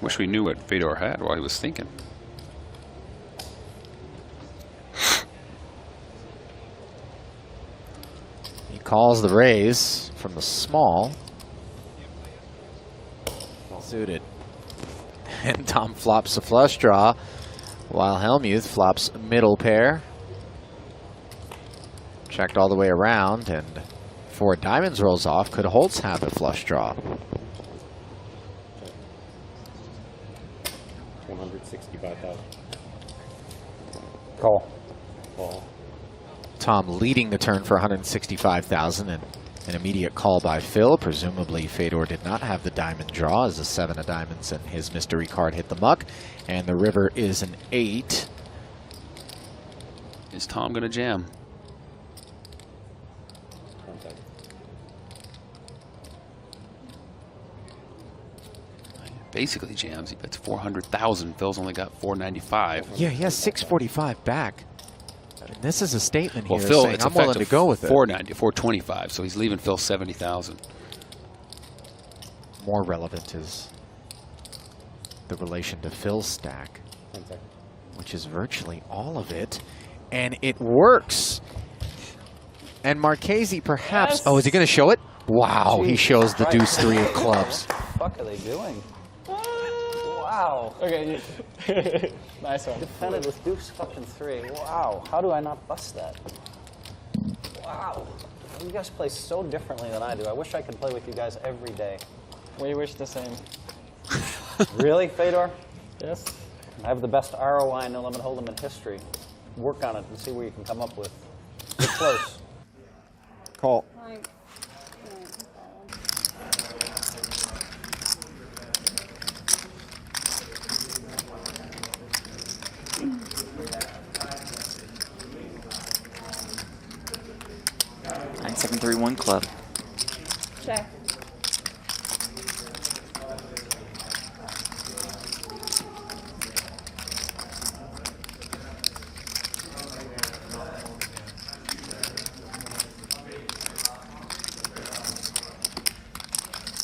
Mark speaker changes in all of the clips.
Speaker 1: Wish we knew what Fedor had while he was thinking.
Speaker 2: He calls the raise from the small. Well suited. And Tom flops a flush draw while Hellmuth flops middle pair. Checked all the way around, and before diamonds rolls off, could Holtz have a flush draw?
Speaker 3: 165,000. Call. Call.
Speaker 2: Tom leading the turn for 165,000, and an immediate call by Phil. Presumably Fedor did not have the diamond draw as a 7 of diamonds and his mystery card hit the muck, and the river is an 8.
Speaker 1: Is Tom gonna jam? Basically jams. He bets 400,000. Phil's only got 495.
Speaker 2: Yeah, he has 645 back. And this is a statement
Speaker 1: Well,
Speaker 2: here
Speaker 1: Phil,
Speaker 2: saying,
Speaker 1: it's
Speaker 2: I'm willing to go with it.
Speaker 1: 490, 425. So he's leaving Phil 70,000.
Speaker 2: More relevant is the relation to Phil's stack, which is virtually all of it. And it works. And Marchese perhaps...
Speaker 4: Yes.
Speaker 2: Oh, is he going to show it? Wow, he
Speaker 4: Jeez.
Speaker 2: shows the deuce 3 of clubs.
Speaker 4: What the fuck are they doing? Wow.
Speaker 5: Okay, nice one.
Speaker 4: Defended with deuce fucking 3. Wow. How do I not bust that? Wow. You guys play so differently than I do. I wish I could play with you guys every day.
Speaker 5: We wish the same.
Speaker 4: Really, Fedor?
Speaker 5: Yes.
Speaker 4: I have the best ROI no limit hold'em in history. Work on it and see where you can come up with. Get close.
Speaker 3: Call.
Speaker 6: Nine, 7, 3, 1 club.
Speaker 7: Check.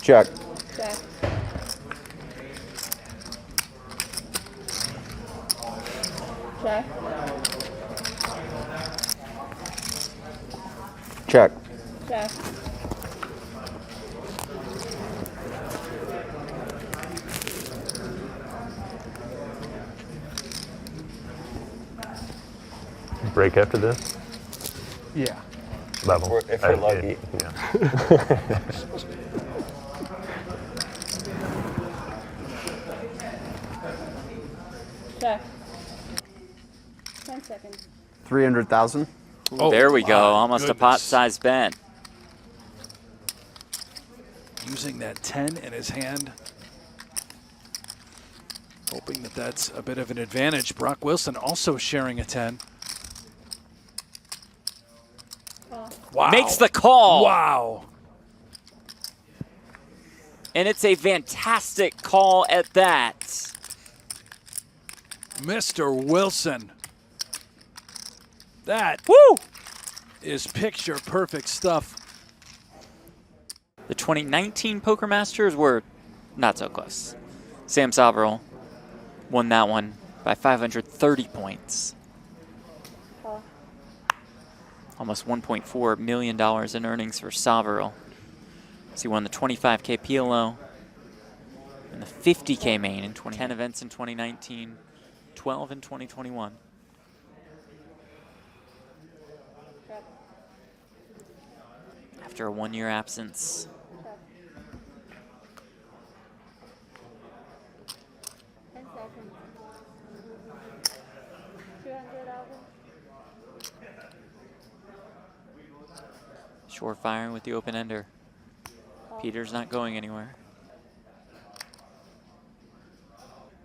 Speaker 3: Check.
Speaker 7: Check. Check.
Speaker 3: Check.
Speaker 7: Check.
Speaker 8: Break after this?
Speaker 5: Yeah.
Speaker 8: Level.
Speaker 3: If we're lucky.
Speaker 8: Yeah.
Speaker 7: Check. 10 seconds.
Speaker 3: 300,000.
Speaker 6: Ooh, there we go. Almost a pot-sized bet.
Speaker 9: Using that 10 in his hand. Hoping that that's a bit of an advantage. Brock Wilson also sharing a 10. Wow.
Speaker 6: Makes the call.
Speaker 9: Wow.
Speaker 6: And it's a fantastic call at that.
Speaker 9: Mr. Wilson. That
Speaker 6: Woo!
Speaker 9: is picture perfect stuff.
Speaker 6: The 2019 Poker Masters were not so close. Sam Soverel won that one by 530 points. Almost $1.4 million in earnings for Soverel. So he won the 25K PLO and the 50K main in 10 events in 2019, 12 in 2021. After a 1-year absence. Shore firing with the open ender. Peter's not going anywhere.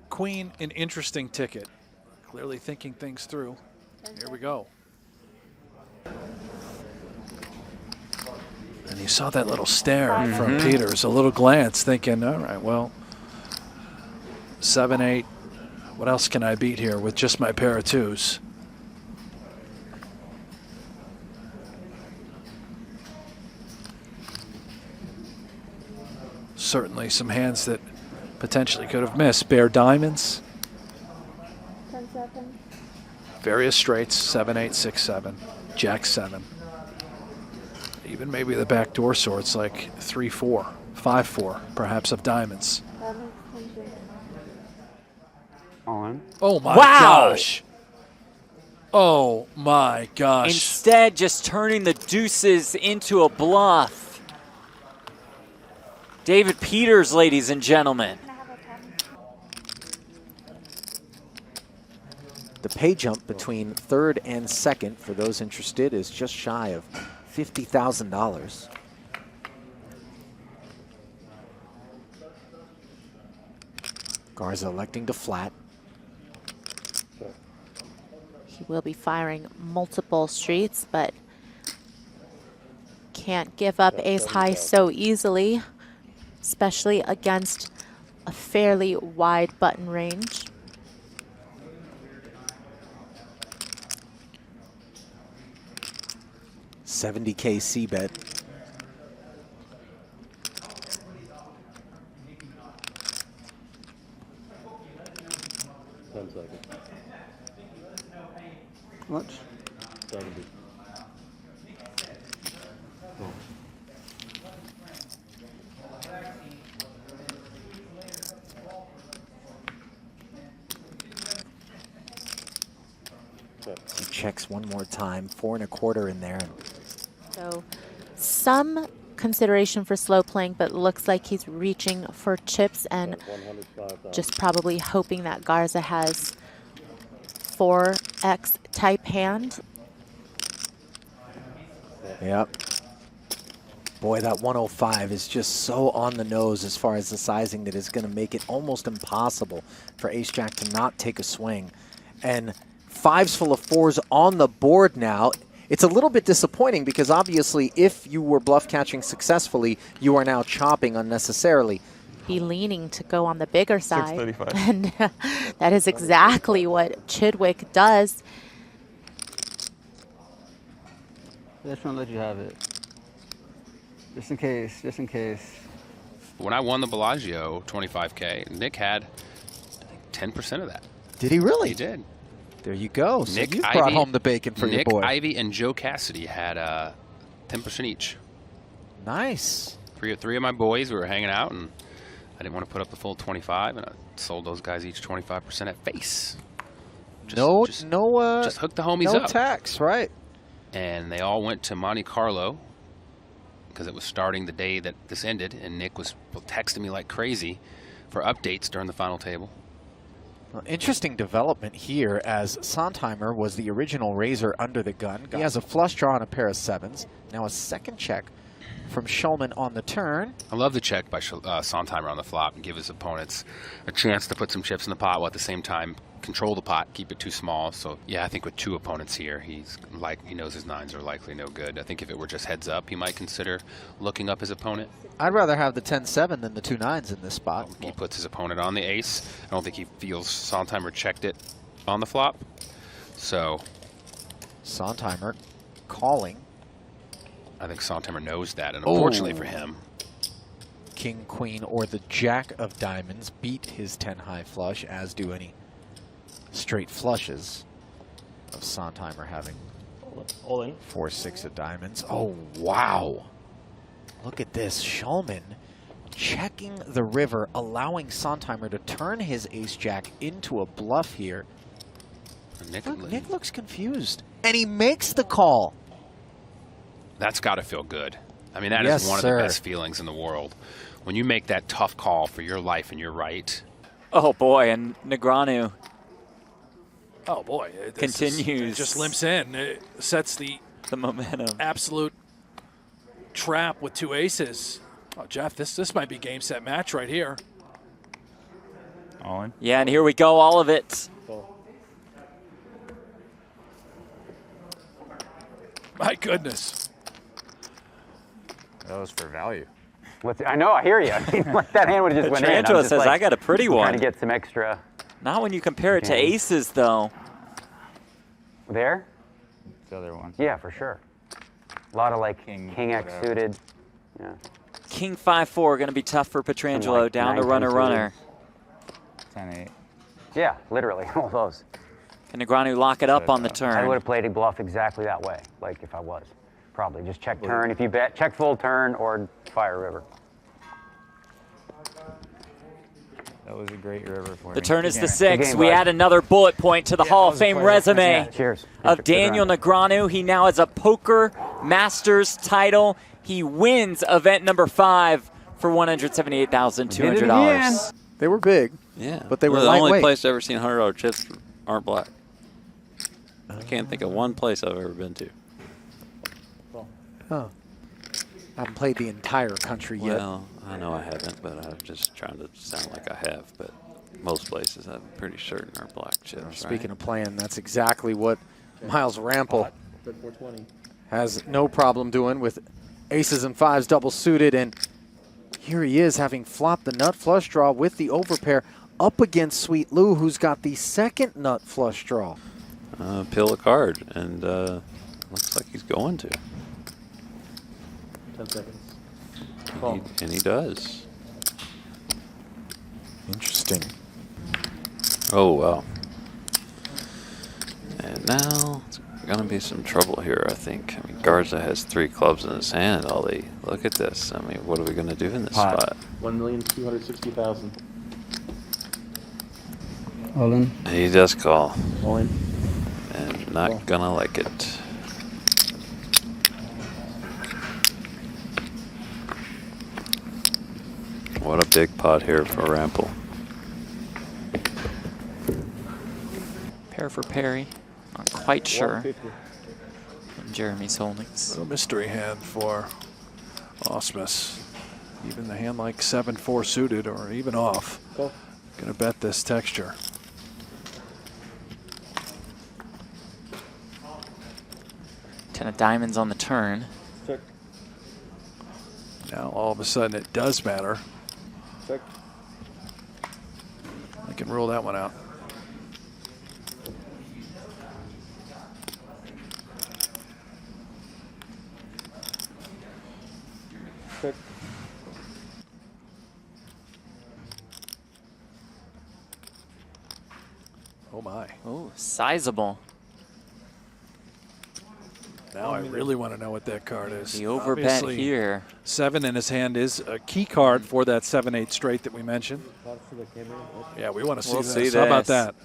Speaker 9: Queen, an interesting ticket. Clearly thinking things through. Here we go. And you saw that little stare from Peters, a little glance thinking, all right, well, 7, 8, what else can I beat here with just my pair of twos? Certainly some hands that potentially could have missed. Bare diamonds,
Speaker 7: 10 seconds.
Speaker 9: various straights, 7, 8, 6, 7, Jack 7. Even maybe the backdoor sorts like 3, 4, 5, 4, perhaps of diamonds.
Speaker 7: That makes 10.
Speaker 3: All in.
Speaker 9: Oh my
Speaker 6: Wow.
Speaker 9: gosh. Oh my gosh.
Speaker 6: Instead, just turning the deuces into a bluff. David Peters, ladies and gentlemen.
Speaker 7: Can I have a 10?
Speaker 2: The pay jump between third and second, for those interested, is just shy of $50,000. Garza electing to flat.
Speaker 10: He will be firing multiple streets, but can't give up ace high so easily, especially against a fairly wide button range.
Speaker 2: $70K C bet.
Speaker 3: Much?
Speaker 8: 70.
Speaker 2: He checks one more time, 4 1/4 in there.
Speaker 10: So some consideration for slow playing, but looks like he's reaching for chips and just probably hoping that Garza has 4x type hand.
Speaker 2: Yep. Boy, that 105 is just so on the nose as far as the sizing that is going to make it almost impossible for ace-jack to not take a swing. And 5s full of 4s on the board now. It's a little bit disappointing because obviously if you were bluff catching successfully, you are now chopping unnecessarily.
Speaker 10: Be leaning to go on the bigger side.
Speaker 3: 635.
Speaker 10: And that is exactly what Chidwick does.
Speaker 3: I just want to let you have it. Just in case, just in case.
Speaker 1: When I won the Bellagio 25K, Nick had, I think, 10% of that.
Speaker 2: Did he really?
Speaker 1: He did.
Speaker 2: There you go. So
Speaker 1: Nick
Speaker 2: you
Speaker 1: Ivy,
Speaker 2: brought home the bacon for
Speaker 1: Nick
Speaker 2: your boy.
Speaker 1: Ivy and Joe Cassidy had 10% each.
Speaker 2: Nice.
Speaker 1: Three of my boys, we were hanging out, and I didn't want to put up the full 25, and I sold those guys each 25% at face. Just hook the homies
Speaker 2: no
Speaker 1: up.
Speaker 2: tax, right?
Speaker 1: And they all went to Monte Carlo because it was starting the day that this ended, and Nick was texting me like crazy for updates during the final table.
Speaker 2: Well, interesting development here as Sontheimer was the original raiser under the gun. He has a flush draw and a pair of 7s. Now a second check from Shulman on the turn.
Speaker 1: I love the check by Sontheimer on the flop and give his opponents a chance to put some chips in the pot while at the same time control the pot, keep it too small. So yeah, I think with 2 opponents here, he knows his 9s are likely no good. I think if it were just heads up, he might consider looking up his opponent.
Speaker 2: I'd rather have the 10-7 than the 2 9s in this spot.
Speaker 1: He puts his opponent on the ace. I don't think he feels Sontheimer checked it on the flop. So
Speaker 2: Sontheimer calling.
Speaker 1: I think Sontheimer knows that, and unfortunately for him,
Speaker 2: King, Queen, or the Jack of Diamonds beat his 10 high flush, as do any straight flushes of Sontheimer having
Speaker 8: All in.
Speaker 2: 4 6 of diamonds. Oh, wow. Look at this. Shulman checking the river, allowing Sontheimer to turn his ace-jack into a bluff here. Look, Nick looks confused. And he makes the call.
Speaker 1: that's got to feel good. I mean, that
Speaker 2: Yes,
Speaker 1: is one
Speaker 2: sir.
Speaker 1: of the best feelings in the world. When you make that tough call for your life and you're right.
Speaker 6: Oh boy, and Negreanu
Speaker 9: Oh boy,
Speaker 6: continues.
Speaker 9: It just limps in. It sets the
Speaker 6: momentum.
Speaker 9: Absolute trap with 2 aces. Oh, Jeff, this might be game, set, match right here.
Speaker 8: All in.
Speaker 6: Yeah, and here we go, all of it.
Speaker 9: My goodness.
Speaker 3: That was for value. I know, I hear you. I mean, like that hand would have just went in. I'm
Speaker 6: Tarantula
Speaker 3: just
Speaker 6: says,
Speaker 3: like,
Speaker 6: I got a pretty one.
Speaker 3: Trying to get some extra.
Speaker 6: Not when you compare it to
Speaker 3: Okay.
Speaker 6: aces, though.
Speaker 3: There?
Speaker 8: The other one.
Speaker 3: Yeah, for sure. A lot of like
Speaker 8: King,
Speaker 3: King X
Speaker 8: whatever.
Speaker 3: suited. Yeah.
Speaker 6: King 5-4 going to be tough for Petrangelo.
Speaker 11: Like
Speaker 6: Down to
Speaker 11: 9,
Speaker 6: runner
Speaker 11: 10,
Speaker 6: runner.
Speaker 5: 10-8.
Speaker 11: Yeah, literally, all those.
Speaker 6: Can Negreanu lock it up on the
Speaker 11: I
Speaker 6: turn?
Speaker 11: would have played a bluff exactly that way, like if I was. Probably just check turn if you bet, check full turn or fire river.
Speaker 5: That was a great river for me.
Speaker 6: The turn is the
Speaker 11: Good
Speaker 6: 6.
Speaker 11: game,
Speaker 6: We
Speaker 11: bud.
Speaker 6: add another bullet point to the Hall of Fame resume
Speaker 11: Cheers.
Speaker 6: of Daniel Negreanu. He now has a Poker Masters title. He wins event number 5 for $178,200.
Speaker 2: They were big.
Speaker 12: Yeah,
Speaker 2: but they were
Speaker 12: the only
Speaker 2: lightweight.
Speaker 12: place I've ever seen $100 chips aren't black. I can't think of one place I've ever been to.
Speaker 2: Oh. I haven't played the entire country yet.
Speaker 12: Well, I know I haven't, but I'm just trying to sound like I have. But most places I'm pretty certain are black chips.
Speaker 2: Speaking of playing, that's exactly what Miles Rampel has no problem doing with aces and 5s double suited. And here he is having flopped the nut flush draw with the overpair up against Sweet Lou, who's got the second nut flush draw.
Speaker 12: Peel a card, and looks like he's going to.
Speaker 8: 10 seconds.
Speaker 12: And he does.
Speaker 2: Interesting.
Speaker 12: Oh, wow. And now it's going to be some trouble here, I think. I mean, Garza has 3 clubs in his hand, Ollie. Look at this. I mean, what are we going to do in this spot?
Speaker 8: 1,260,000.
Speaker 3: All in.
Speaker 12: He does call.
Speaker 8: All in.
Speaker 12: And not going to like it. What a big pot here for Rampel.
Speaker 6: Pair for Perry. Not quite sure. Jeremy's holdings.
Speaker 9: Little mystery hand for Osmus. Even the hand like 7-4 suited or even off. Gonna bet this texture.
Speaker 6: Ten of diamonds on the turn.
Speaker 8: Check.
Speaker 9: Now all of a sudden it does matter.
Speaker 8: Check.
Speaker 9: I can rule that one out.
Speaker 8: Check.
Speaker 9: Oh my.
Speaker 6: Oh, sizable.
Speaker 9: Now I really want to know what that card is.
Speaker 6: The overbet
Speaker 9: Obviously,
Speaker 6: here.
Speaker 9: 7 in his hand is a key card for that 7-8 straight that we mentioned. Yeah, we want to see
Speaker 6: We'll
Speaker 9: this.
Speaker 6: see
Speaker 9: How about
Speaker 6: this.
Speaker 9: that?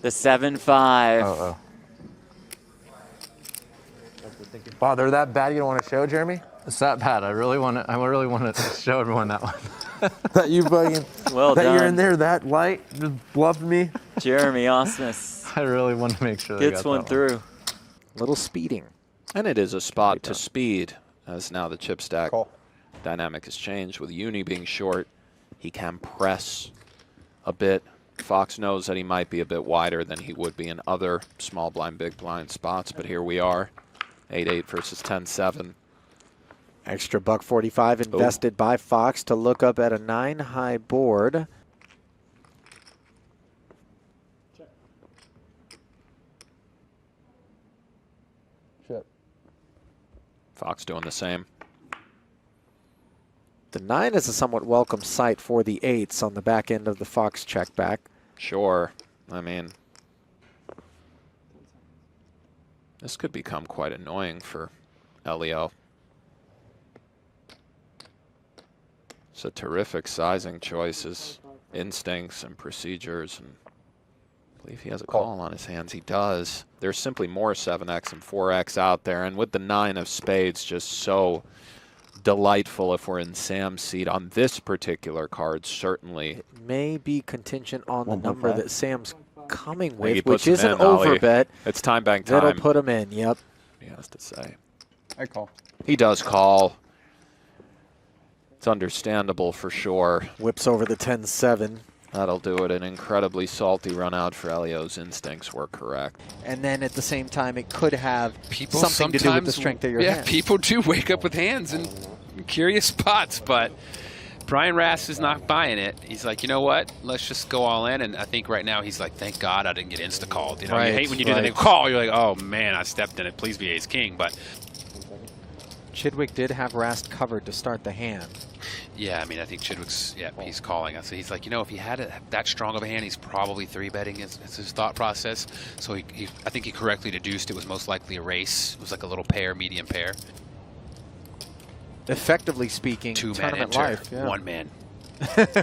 Speaker 6: The 7-5.
Speaker 13: Uh-oh. Wow, they're that bad you don't want to show, Jeremy?
Speaker 11: It's that bad. I really want to show everyone that one.
Speaker 13: That you fucking,
Speaker 6: Well
Speaker 13: that
Speaker 6: done.
Speaker 13: you're in there that light, just bluffing me.
Speaker 6: Jeremy Osmus
Speaker 11: I really want to make sure they
Speaker 6: gets
Speaker 11: got
Speaker 6: one
Speaker 11: that
Speaker 6: through.
Speaker 2: Little speeding.
Speaker 12: And it is a spot to speed, as now the chip stack
Speaker 13: Call.
Speaker 12: dynamic has changed. With Uni being short, he can press a bit. Fox knows that he might be a bit wider than he would be in other small blind, big blind spots, but here we are, 8-8 versus 10-7.
Speaker 2: Extra $1.45 invested by Fox to look up at a 9-high board.
Speaker 12: Fox doing the same.
Speaker 2: The 9 is a somewhat welcome sight for the 8s on the back end of the Fox check back.
Speaker 12: Sure. I mean, this could become quite annoying for Elio. It's a terrific sizing choices, instincts and procedures, and I believe he has a call on his hands. He does. There's simply more 7X and 4X out there, and with the 9 of spades just so delightful if we're in Sam's seat on this particular card, certainly.
Speaker 2: It may be contingent on the number that Sam's coming
Speaker 12: He
Speaker 2: with,
Speaker 12: puts
Speaker 2: which is
Speaker 12: him
Speaker 2: an
Speaker 12: in, Ollie.
Speaker 2: overbet.
Speaker 12: It's time bank time.
Speaker 2: That'll put him in, yep.
Speaker 12: He has to say.
Speaker 5: I call.
Speaker 12: He does call. It's understandable for sure.
Speaker 2: Whips over the 10-7.
Speaker 12: That'll do it. An incredibly salty run out for Elio's instincts were correct.
Speaker 2: And then at the same time, it could have
Speaker 1: People
Speaker 2: something to do with the
Speaker 1: sometimes-
Speaker 2: strength of your
Speaker 1: yeah,
Speaker 2: hand.
Speaker 1: people do wake up with hands in curious spots, but Brian Rass is not buying it. He's like, you know what? Let's just go all in. And I think right now he's like, thank God I didn't get insta-called. You know,
Speaker 2: Right,
Speaker 1: you hate when you do the call. You're like, oh, man, I stepped in it. Please be ace-king. But
Speaker 2: Chidwick did have Rast covered to start the hand.
Speaker 1: Yeah, I mean, I think Chidwick's, he's calling us. He's like, you know, if he had that strong of a hand, he's probably 3-betting is his thought process. So I think he correctly deduced it was most likely a race. It was like a little pair, medium pair.
Speaker 2: Effectively speaking,
Speaker 1: 2 man
Speaker 2: tournament
Speaker 1: enter,
Speaker 2: life. Yeah.
Speaker 1: 1 man.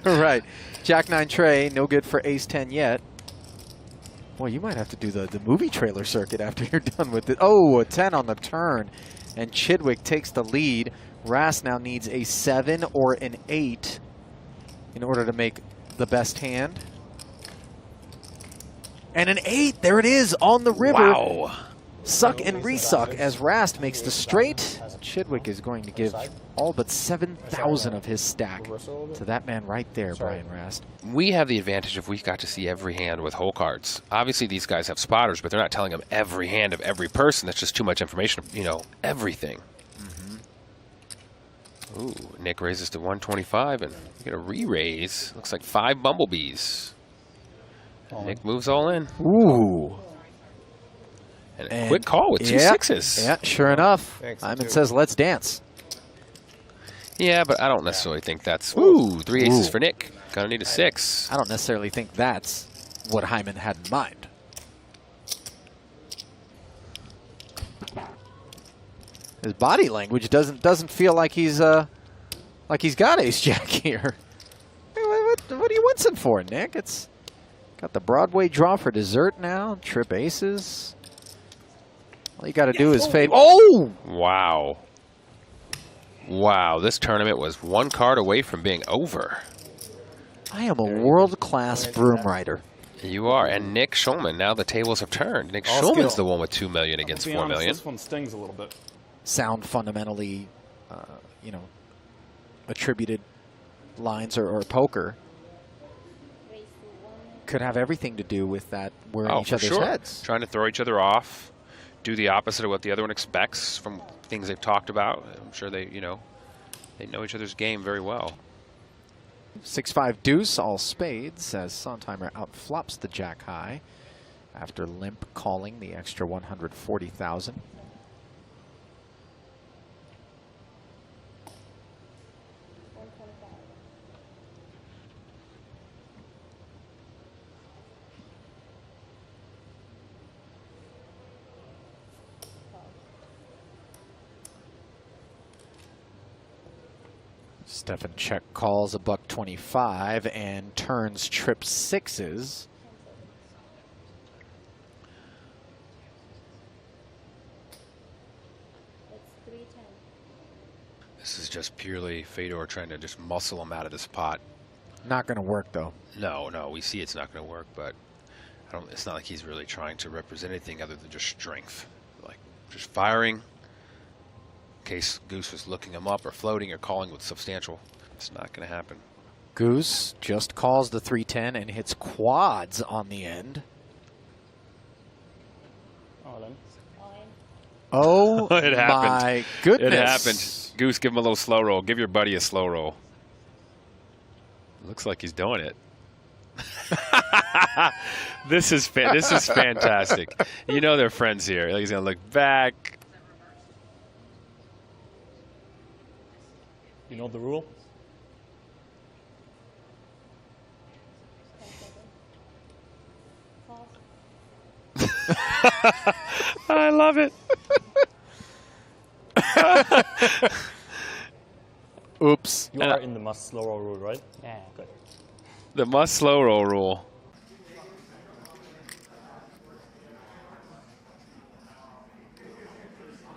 Speaker 2: Right. Jack 9 tray, no good for ace 10 yet. Boy, you might have to do the movie trailer circuit after you're done with it. Oh, a 10 on the turn. And Chidwick takes the lead. Rast now needs a 7 or an 8 in order to make the best hand. And an 8, there it is, on the river.
Speaker 1: Wow.
Speaker 2: Suck and resuck as Rast makes the straight. Chidwick is going to give all but 7,000 of his stack to that man right there, Brian Rast.
Speaker 1: We have the advantage if we got to see every hand with hole cards. Obviously, these guys have spotters, but they're not telling them every hand of every person. That's just too much information, you know, everything. Ooh, Nick raises to 125, and we get a re-raise. Looks like 5 bumblebees. And Nick moves all in.
Speaker 2: Ooh.
Speaker 1: And a quick call with 2 sixes.
Speaker 2: Yeah, sure enough. Hyman says, let's dance.
Speaker 1: Yeah, but I don't necessarily think that's... Ooh, 3 aces for Nick. Gonna need a 6.
Speaker 2: I don't necessarily think that's what Hyman had in mind. His body language doesn't feel like he's got ace jack here. What are you wincing for, Nick? It's got the Broadway draw for dessert now. Trip aces. All you got to do is fade. Oh!
Speaker 1: Wow. Wow, this tournament was 1 card away from being over.
Speaker 2: I am a world-class broom rider.
Speaker 1: You are, and Nick Schulman. Now the tables have turned. Nick Schulman's the one with 2 million against 4 million.
Speaker 9: This one stings a little bit.
Speaker 2: Sound fundamentally, attributed lines or poker could have everything to do with that. We're in each other's heads.
Speaker 1: Trying to throw each other off, do the opposite of what the other one expects from things they've talked about. I'm sure they know each other's game very well.
Speaker 2: 6-5 deuce, all spades, as Sontheimer outflops the jack high after limp calling the extra 140,000. Stefan check calls a $125 and turns trip 6s.
Speaker 1: This is just purely Fedor trying to just muscle him out of this pot.
Speaker 2: Not going to work, though.
Speaker 1: No, we see it's not going to work, but it's not like he's really trying to represent anything other than just strength. Like, just firing. In case Goose was looking him up or floating or calling with substantial. It's not going to happen.
Speaker 2: Goose just calls the 310 and hits quads on the end. Oh,
Speaker 1: it happened.
Speaker 2: My goodness.
Speaker 1: It happened. Goose, give him a little slow roll. Give your buddy a slow roll. Looks like he's doing it. This is fantastic. You know they're friends here. He's going to look back.
Speaker 14: You know the rule?
Speaker 1: I love it.
Speaker 2: Oops.
Speaker 14: You are in the must slow roll rule, right?
Speaker 11: Yeah.
Speaker 14: Good.
Speaker 1: The must slow roll rule.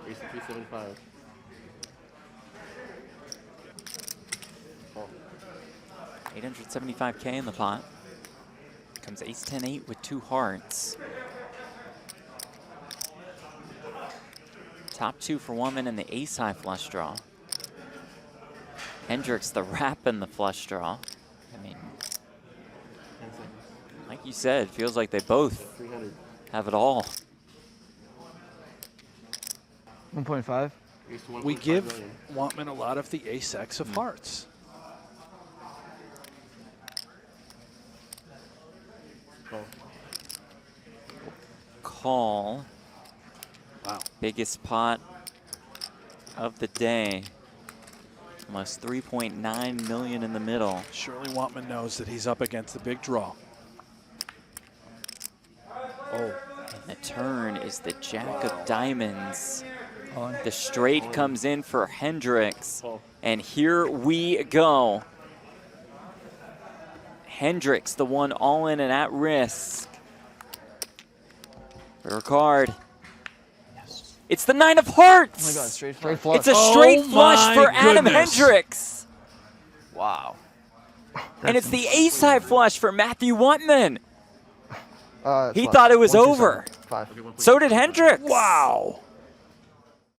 Speaker 8: Ace 375.
Speaker 6: $875K in the pot. Comes ace 10-8 with 2 hearts. Top 2 for woman and the ace high flush draw. Hendricks the wrap and the flush draw. I mean, like you said, feels like they both have it all.
Speaker 3: 1.5.
Speaker 9: We give Wantman a lot of the ace-X of hearts.
Speaker 6: Call.
Speaker 9: Wow.
Speaker 6: Biggest pot of the day. Almost 3.9 million in the middle.
Speaker 9: Surely Wantman knows that he's up against the big draw.
Speaker 6: Oh, and the turn is the jack of diamonds. The straight comes in for Hendricks, and here we go. Hendricks, the one all in and at risk. Ricard. It's the 9 of hearts.
Speaker 3: Oh my God, straight flush.
Speaker 6: It's a straight flush for Adam
Speaker 9: goodness.
Speaker 6: Hendricks.
Speaker 3: Wow.
Speaker 6: And it's the ace high flush for Matthew Wantman. He
Speaker 13: Flush.
Speaker 6: thought it was
Speaker 13: 1, 2,
Speaker 6: over.
Speaker 13: 7, 5.
Speaker 6: So did Hendricks.
Speaker 9: Wow.